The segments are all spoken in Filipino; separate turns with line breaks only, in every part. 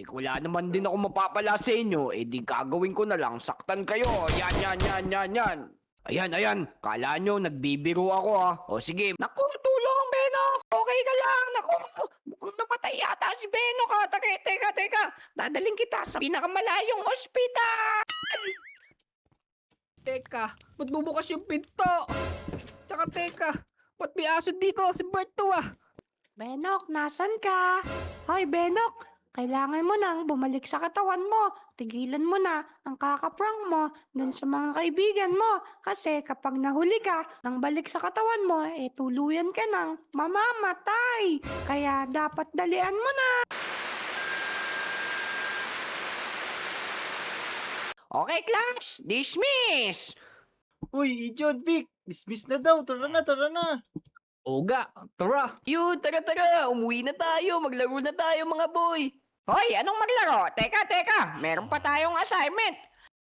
wala naman din ako mapapala sa inyo, di gagawin ko na lang, saktan kayo. Yan, yan, yan, yan, yan. Ayan, ayan. Kala nyo, nagbibiro ako O sige. Naku, tulong, Benok. Okay ka lang. Naku, mukhang namatay yata si Benok Teka. Dadaling kita sa pinakamalayong ospital.
Teka, ba't bubukas yung pinto? Tsaka teka, ba't may aso dito? Si Bert to
Benok, nasan ka? Hoy, Benok, kailangan mo nang bumalik sa katawan mo. Tigilan mo na ang kakaprank mo dun sa mga kaibigan mo. Kasi kapag nahuli ka nang balik sa katawan mo, tuluyan ka nang mamamatay. Kaya dapat dalian mo na.
Okay, class. Dismiss.
Uy, John Vic, dismiss na daw. Tara na, tara na.
Oga, tara.
Yun, tara. Umuwi na tayo. Maglaro na tayo, mga boy. Hoy, anong maglaro? Teka. Meron pa tayong assignment.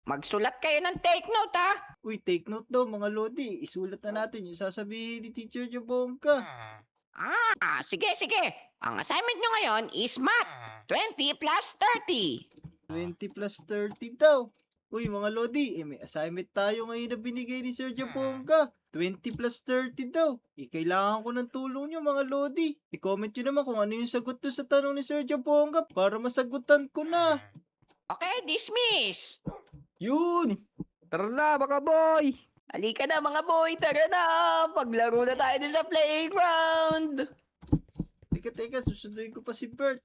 Magsulat kayo ng take note,
Uy, take note daw mga Lodi. Isulat na natin yung sasabihin ni Teacher Jabongka.
Sige. Ang assignment nyo ngayon is math. 20 plus 30.
20 plus 30 daw. Uy, mga Lodi, may assignment tayo ngayon na binigay ni Sir Jabongka. 20 plus 30 daw. Kailangan ko ng tulong nyo, mga Lodi. I-comment nyo naman kung ano yung sagot to sa tanong ni Sir Jabongka para masagutan ko na.
Okay, dismiss.
Yun. Tara na, mga boy.
Halika na, mga boy. Tara na. Paglaro na tayo dun sa playground.
Teka, susunduin ko pa si Bert.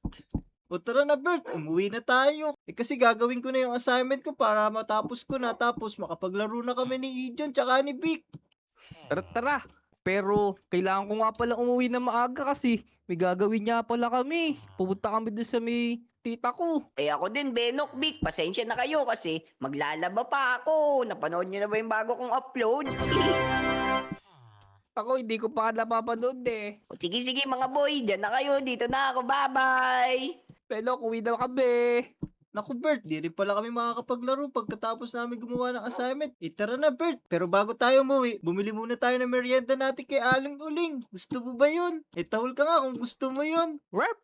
O tara na Bert, umuwi na tayo. Kasi gagawin ko na yung assignment ko para matapos ko na. Tapos makapaglaro na kami ni Ijon tsaka ni Vic.
Tara. Pero kailangan ko nga pala umuwi na maaga kasi may gagawin niya pala kami. Pupunta kami doon sa may tita ko.
Ako din, Benok, Vic. Pasensya na kayo kasi maglalaba pa ako. Napanood nyo na ba yung bago kong upload?
Ako hindi ko pa napapanood
O, sige, mga boy. Diyan na kayo. Dito na ako. Bye-bye.
Pero uwi daw kami.
Naku Bert, di rin pala kami makakapaglaro pagkatapos namin gumawa ng assignment. Tara na Bert, pero bago tayo umuwi, bumili muna tayo ng merienda natin kay Aling Uling. Gusto mo ba yun? Tahol ka nga kung gusto mo yun.
Warp.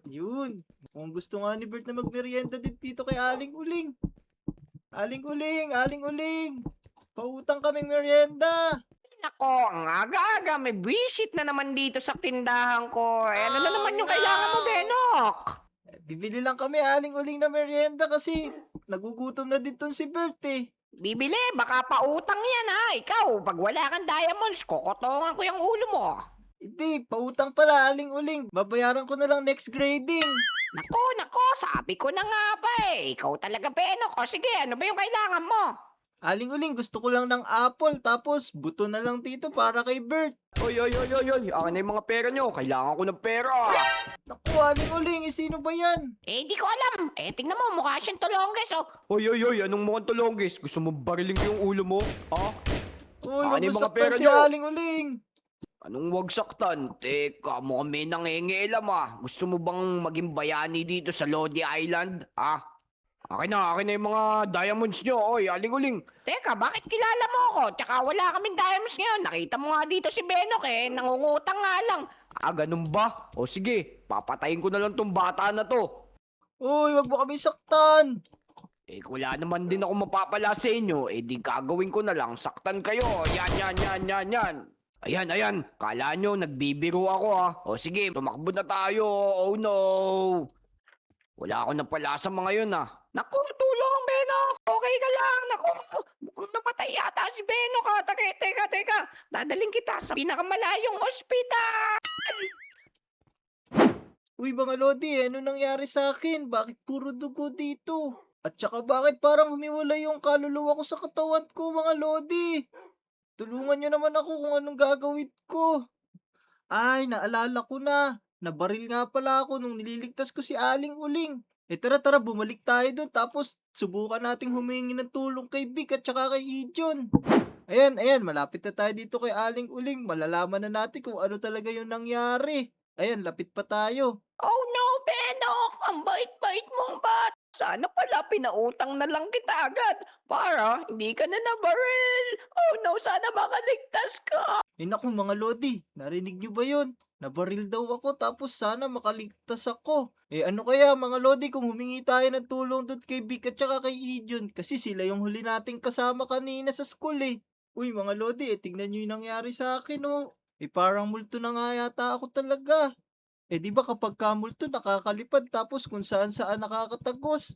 Yun. Kung gusto nga ni Bert na magmerienda din dito kay Aling Uling. Aling Uling. Pautang kaming merienda.
Nako, ang aga-aga. May visit na naman dito sa tindahan ko. Ano na naman yung kailangan mo, Benok?
Bibili lang kami Aling Uling na merienda kasi nagugutom na din ton si Bert
Bibili, baka pautang yan Ikaw, pag wala kang diamonds, kokotongan ko yung ulo mo.
Hindi, pautang pala Aling Uling. Babayaran ko na lang next grading.
Nako, sabi ko na nga ba Ikaw talaga, Benok. O sige, ano ba yung kailangan mo?
Aling Uling, gusto ko lang ng apple tapos buto na lang dito para kay Bert.
Oy. Akin na yung mga pera nyo. Kailangan ko ng pera.
Naku, Aling Uling, sino ba yan?
Di ko alam. Tingnan mo, mukha siyang tulongges,
Oy, anong mukhang tulonggis? Gusto mo bariling ko yung ulo mo?
Uy,
Ano yung mga
wag
pera
si
nyo?
Aling Uling.
Anong wag saktan? Teka, mukhang may nangingialam Gusto mo bang maging bayani dito sa Lodi Island? Akin na yung mga diamonds nyo. Oy, aling-uling.
Teka, bakit kilala mo ako? Tsaka wala kaming diamonds ngayon. Nakita mo nga dito si Benok nangungutang nga lang.
Ganun ba? O sige, papatayin ko na lang tong bata na to.
Uy, wag mo kami saktan.
Wala naman din ako mapapala sa inyo, di gagawin ko na lang, saktan kayo. Yan. Ayan. Kala nyo, nagbibiro ako O sige, tumakbo na tayo. Oh no. Wala ako napala sa mga yun
Naku, tulong, Benok! Okay ka lang! Naku, mukhang namatay yata si Benok Teka. Dadaling kita sa pinakamalayong ospital!
Uy, mga Lodi, ano nangyari sa akin? Bakit puro dugo dito? At saka bakit parang humiwalay yung kaluluwa ko sa katawan ko, mga Lodi? Tulungan nyo naman ako kung anong gagawin ko. Ay, naalala ko na. Nabaril nga pala ako nung nililigtas ko si Aling Uling. Tara, bumalik tayo doon. Tapos, subukan nating humingi ng tulong kay Vic at saka kay Ijon. Ayan, malapit na tayo dito kay Aling Uling. Malalaman na natin kung ano talaga yung nangyari. Ayan, lapit pa tayo.
Oh no, Benok! Ang bait-bait mong bata! Sana pala pinautang na lang kita agad para hindi ka na nabaril. Oh no, sana makaligtas ka.
Naku mga Lodi, narinig nyo ba yun? Nabaril daw ako tapos sana makaligtas ako. Ano kaya mga Lodi kung humingi tayo ng tulong doon kay Vic at saka kay Ijon kasi sila yung huli nating kasama kanina sa school eh. Uy mga Lodi, tingnan nyo yung nangyari sa akin oh. Parang multo na nga yata ako talaga. Di ba kapag kamulto nakakalipad tapos kung saan saan nakakatagos?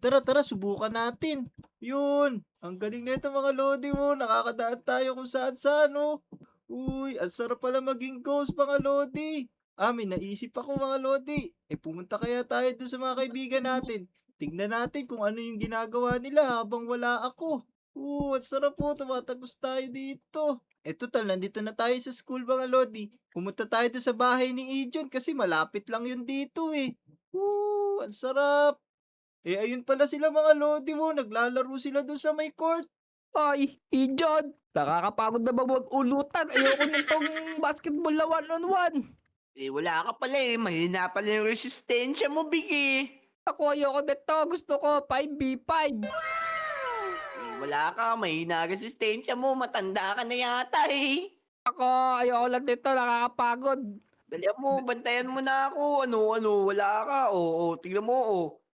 Tara tara subukan natin. Yun, ang galing nito mga Lodi mo, nakakadaan tayo kung saan saan oh. Uy, ang sarap pala maging ghost mga Lodi. May naisip ako mga Lodi. Pumunta kaya tayo dun sa mga kaibigan natin. Tingnan natin kung ano yung ginagawa nila habang wala ako. Ang sarap po, tumatagos tayo dito. Total, nandito na tayo sa school mga Lodi. Pumunta tayo dun sa bahay ni Ijon kasi malapit lang yun dito eh. Ang sarap. Ayun pala sila mga Lodi mo, naglalaro sila dun sa may court.
Ay, Ijon, nakakapagod na ba mag-ulutan? Ayoko nitong basketball na one-on-one.
Wala ka pala mahina pala yung resistensya mo, Biki.
Ako ayoko nito, gusto ko 5v5.
Wala ka, mahina resistensya mo, matanda ka na yata eh.
Ako ayoko lang nito, nakakapagod.
Dali mo, bantayan mo na ako. Ano, wala ka. Tignan mo.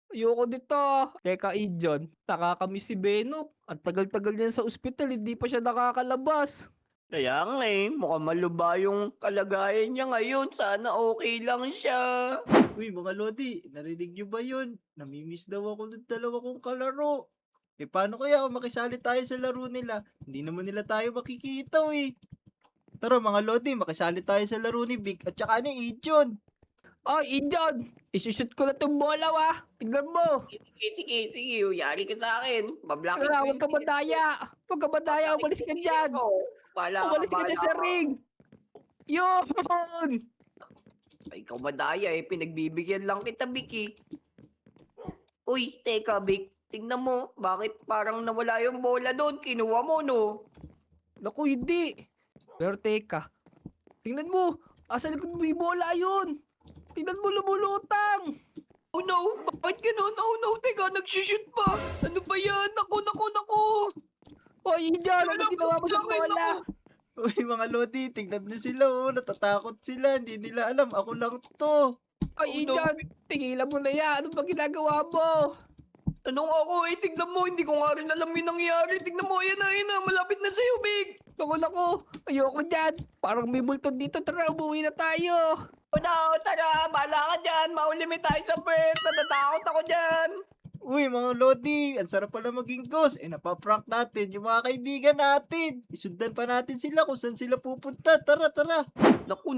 Ayoko dito. Teka, Ijon, nakakamiss si Benok. Ang tagal-tagal niya sa ospital, hindi pa siya nakakalabas.
Kaya nga mukhang maluba yung kalagayan niya ngayon. Sana okay lang siya.
Uy mga Lodi, narinig nyo ba yun? Namimiss daw ako ng dalawa kong kalaro. Paano kaya kung makisali tayo sa laro nila? Hindi naman nila tayo makikita eh. Tara mga Lodi, makisali tayo sa laro ni Vic at saka ni Ijon.
Oh, Ijon, isushoot ko na itong bola Tignan mo.
Sige. Yari ka sa akin. Mablaki
Huwag ka madaya. Huwag ka madaya, umalis ka dyan. Umalis ka dyan sa ring. Yun!
Ay, ikaw madaya pinagbibigyan lang kita, Vicky. Uy, teka, Vic. Tingnan mo, bakit parang nawala yung bola doon? Kinuha mo, no?
Naku, hindi. Pero teka, tingnan mo. Asa likod mo yung bola yun? Tingnan mo, lumulutang.
Oh no, bakit ganun? Oh no, teka, nagsushoot pa. Ano ba yan? Naku.
Hoy, Ijon, ano
Wala
ginawa mo
pa
sa
sa akin,
bola?
Uy mga Lodi, tingnan nyo sila natatakot sila, hindi nila alam, ako lang to.
Hoy,
Oh, no.
Ijon, tigilan mo na yan. Ano ba ginagawa mo?
Tanong ako tignan mo, hindi ko nga rin alam yung nangyari. Tignan mo, yan na, malapit na sa'yo, Big.
Naku, ayoko dyan. Parang may multo dito. Tara, umuwi na tayo.
Oh no, tara, bala ka dyan. Maulimit tayo sa pet. Natatakot ako dyan.
Uy mga Lodi, ang sarap pala maging ghost. Napaprank natin yung mga kaibigan natin. Isundan pa natin sila kung saan sila pupunta. Tara.
Naku,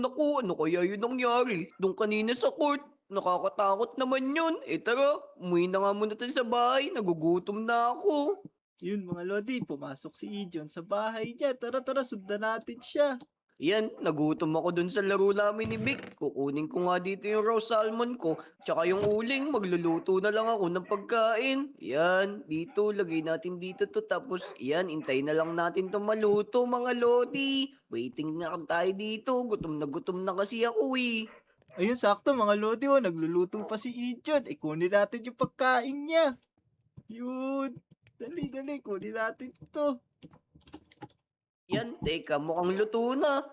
ano kaya yun nangyari? Doon kanina sa court. Nakakatakot naman yun. Tara, umuwi na nga muna tayo sa bahay. Nagugutom na ako.
Yun mga Lodi, pumasok si Ijon sa bahay niya. Tara, sundan natin siya.
Yan, nagutom ako dun sa laro namin ni Vic. Kukunin ko nga dito yung raw salmon ko. Tsaka yung uling, magluluto na lang ako ng pagkain. Yan, dito, lagay natin dito to. Tapos, yan, intay na lang natin to maluto, mga lodi. Waiting na tayo dito. Gutom na kasi ako eh.
Ayun, sakto mga Lodi, nagluluto pa si Ijon. Kunin natin yung pagkain niya. Yun. Dali, kunin natin to.
Yan, teka, mukhang luto na.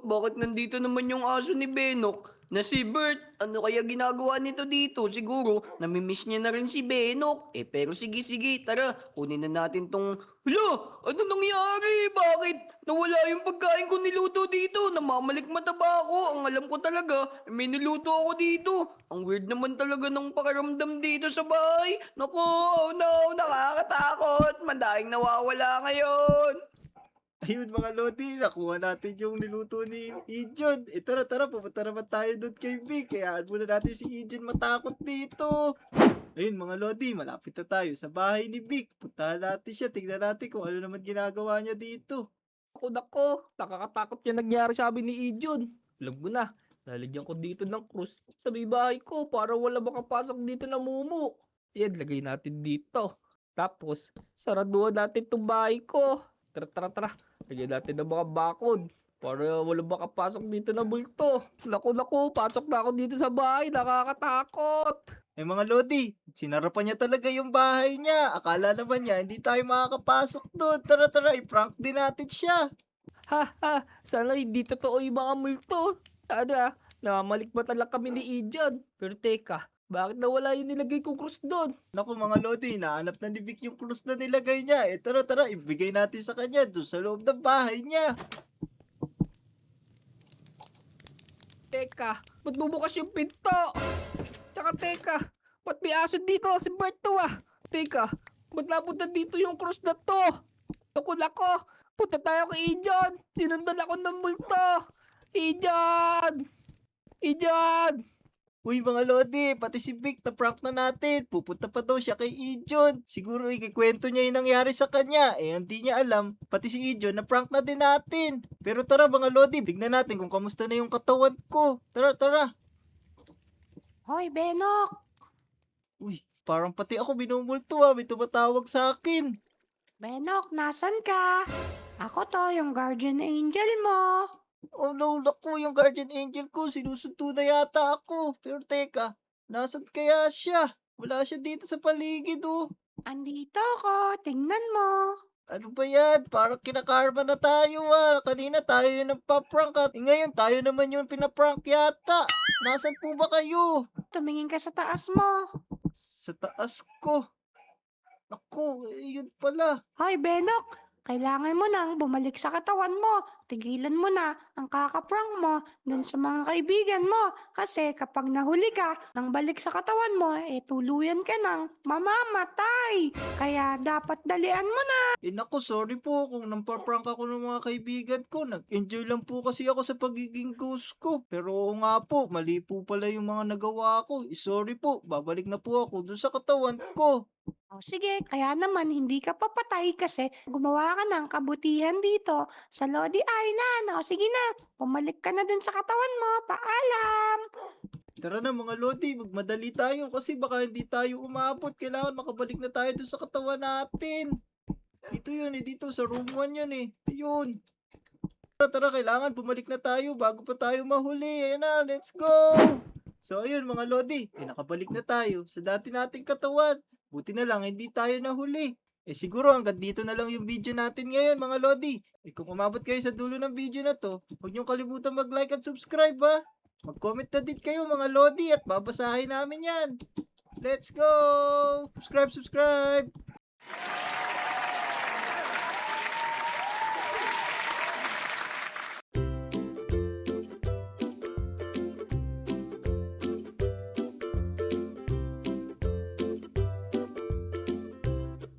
Bakit nandito naman yung aso ni Benok? Na si Bert, ano kaya ginagawa nito dito? Siguro, namimiss niya na rin si Benok. Pero sige, tara, kunin na natin tong... Ano nangyari? Bakit? Nawala yung pagkain ko niluto dito. Namamalikmata ba ako? Ang alam ko talaga, may niluto ako dito. Ang weird naman talaga ng pakiramdam dito sa bahay. Naku, oh no, nakakatakot. Madaing nawawala ngayon.
Ayun mga Lodi, nakuha natin yung niluto ni Ijon. Tara, pupunta naman tayo doon kay Vic. Kayaan muna natin si Ijon matakot dito. Ayun mga Lodi, malapit na tayo sa bahay ni Vic. Puntahan natin siya, tignan natin kung ano naman ginagawa niya dito.
Nako, nakakatakot yung nangyari sabi ni Ijon. Alam ko na, lalagyan ko dito ng krus sa may bahay ko para wala makapasok dito na mumu. Yan, lagay natin dito. Tapos, saraduhan natin itong bahay ko. Tara. Lagyan natin ng mga bakod para wala makapasok dito na multo. Naku, pasok na ako dito sa bahay. Nakakatakot.
Eh mga Lodi, sinarapan niya talaga yung bahay niya. Akala naman niya hindi tayo makakapasok doon. Tara tara, i-prank din natin siya.
Ha ha, sana hindi totoo yung mga multo. Sana, namamalikmatan lang kami ni Ijon. Pero teka, bakit nawala yung nilagay kong krus doon?
Naku mga Lodi, nahanap na ni Vic yung krus na nilagay niya. Eh tara tara, ibigay natin sa kanya doon sa loob ng bahay niya.
Teka, ba't bubukas yung pinto? Tsaka teka, ba't may aso dito? Si Berto ah. Teka, ba't napunta dito yung krus na to? Nako, punta tayo kay Ijon. Sinundan ako ng multo. Ijon! Ijon!
Uy mga Lodi, pati si Vic na prank na natin. Pupunta pa daw siya kay Ijon. Siguro ikikwento niya yung nangyari sa kanya. Eh hindi niya alam, pati si Ijon na prank na din natin. Pero tara mga Lodi, tignan natin kung kamusta na yung katawan ko. Tara tara.
Hoy, Benok!
Uy, parang pati ako binumulto ah. May tumatawag sa akin.
Benok, nasan ka? Ako to, yung guardian angel mo.
Oh no, naku, yung guardian angel ko, sinusunto na yata ako. Pero teka, nasan kaya siya? Wala siya dito sa paligid oh.
Andito ako, tingnan mo.
Ano ba yan? Parang kinakarma na tayo ah. Kanina tayo yung nagpa-prank at ngayon tayo naman yung pinaprank yata. Nasaan po ba kayo?
Tumingin ka sa taas mo.
Sa taas ko. Naku, yun pala.
Hoy, Benok! Kailangan mo nang bumalik sa katawan mo. Tigilan mo na ang kakaprank mo dun sa mga kaibigan mo. Kasi kapag nahuli ka nang balik sa katawan mo, tuluyan ka ng mamamatay. Kaya dapat dalian mo na.
Eh naku, sorry po kung nampaprank ako ng mga kaibigan ko. Nag-enjoy lang po kasi ako sa pagiging ghost ko. Pero oo nga po, mali po pala yung mga nagawa ko. Sorry po, babalik na po ako dun sa katawan ko.
O sige, kaya naman hindi ka papatay kasi gumawa ka ng kabutihan dito sa Lodi Island. O sige na, bumalik ka na dun sa katawan mo. Paalam!
Tara na mga Lodi, magmadali tayo kasi baka hindi tayo umabot. Kailangan makabalik na tayo dun sa katawan natin. Dito yun eh, dito sa room 1 yun eh. Ayun. Tara, kailangan bumalik na tayo bago pa tayo mahuli. Ayan na, let's go! So ayun mga Lodi, nakabalik na tayo sa dati nating katawan. Buti na lang hindi tayo nahuli. Siguro hanggang dito na lang yung video natin ngayon mga Lodi. Kung umabot kayo sa dulo ng video na to, huwag niyong kalimutan mag-like at subscribe ha. Mag-comment na din kayo mga Lodi at babasahin namin yan. Let's go! Subscribe!